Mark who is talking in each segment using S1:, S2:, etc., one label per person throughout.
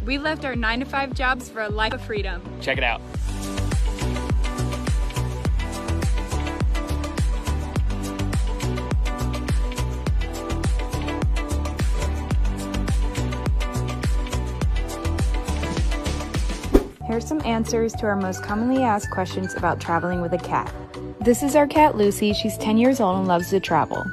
S1: We left our 9-to-5 jobs for a life of freedom.
S2: Check it out.
S1: Here's some answers to our most commonly asked questions about traveling with a cat. This is our cat Lucy. She's 10 years old and loves to travel.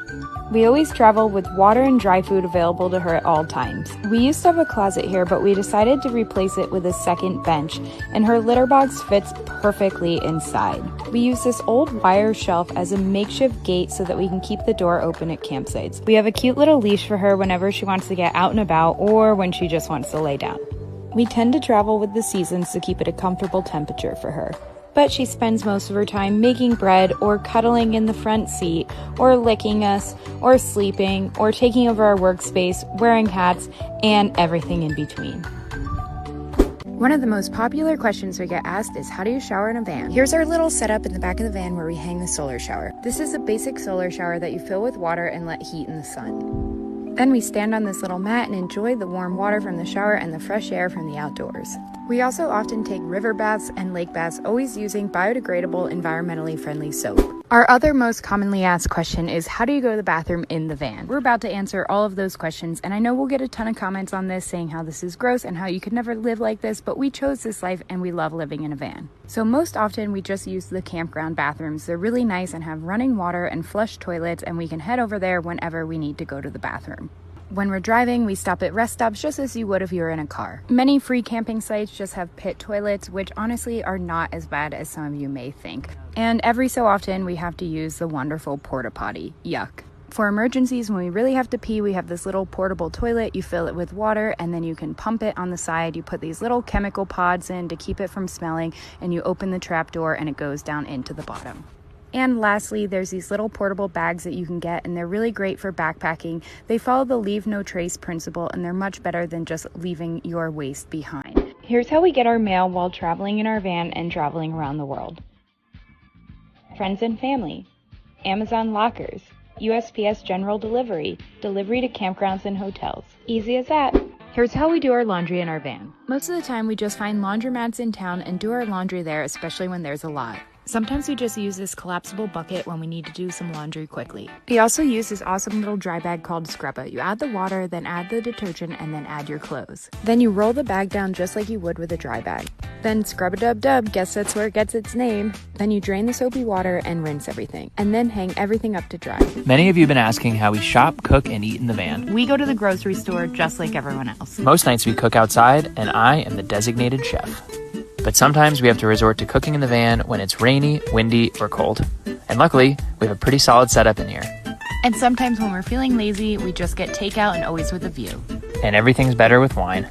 S1: We always travel with water and dry food available to her at all times. We used to have a closet here, but we decided to replace it with a second bench, and her litter box fits perfectly inside. We use this old wire shelf as a makeshift gate so that we can keep the door open at campsites. We have a cute little leash for her whenever she wants to get out and about or when she just wants to lay down. We tend to travel with the seasons to keep it a comfortable temperature for her. But she spends most of her time making bread or cuddling in the front seat or licking us or sleeping or taking over our workspace, wearing hats, and everything in between. One of the most popular questions we get asked is, how do you shower in a van? Here's our little setup in the back of the van where we hang the solar shower. This is a basic solar shower that you fill with water and let heat in the sun. Then we stand on this little mat and enjoy the warm water from the shower and the fresh air from the outdoors. We also often take river baths and lake baths, always using biodegradable, environmentally friendly soap. Our other most commonly asked question is, how do you go to the bathroom in the van? We're about to answer all of those questions, and I know we'll get a ton of comments on this saying how this is gross and how you could never live like this, but we chose this life and we love living in a van. So most often we just use the campground bathrooms. They're really nice and have running water and flush toilets, and we can head over there whenever we need to go to the bathroom. When we're driving, we stop at rest stops just as you would if you were in a car. Many free camping sites just have pit toilets, which honestly are not as bad as some of you may think. And every so often, we have to use the wonderful porta potty. Yuck. For emergencies, when we really have to pee, we have this little portable toilet. You fill it with water, and then you can pump it on the side. You put these little chemical pods in to keep it from smelling, and you open the trap door, and it goes down into the bottom. And lastly, there's these little portable bags that you can get, and they're really great for backpacking. They follow the leave no trace principle, and they're much better than just leaving your waste behind. Here's how we get our mail while traveling in our van and traveling around the world. Friends and family, Amazon lockers, USPS general delivery, delivery to campgrounds and hotels. Easy as that. Here's how we do our laundry in our van. Most of the time, we just find laundromats in town and do our laundry there, especially when there's a lot. Sometimes we just use this collapsible bucket when we need to do some laundry quickly. We also use this awesome little dry bag called Scrubba. You add the water, then add the detergent, and then add your clothes. Then you roll the bag down just like you would with a dry bag. Then Scrub-a-dub-dub, guess that's where it gets its name. Then you drain the soapy water and rinse everything, and then hang everything up to dry.
S2: Many of you have been asking how we shop, cook, and eat in the van.
S1: We go to the grocery store just like everyone else.
S2: Most nights we cook outside, and I am the designated chef. But sometimes we have to resort to cooking in the van when it's rainy, windy, or cold. And luckily, we have a pretty solid setup in here.
S1: And sometimes when we're feeling lazy, we just get takeout and always with a view.
S2: And everything's better with wine.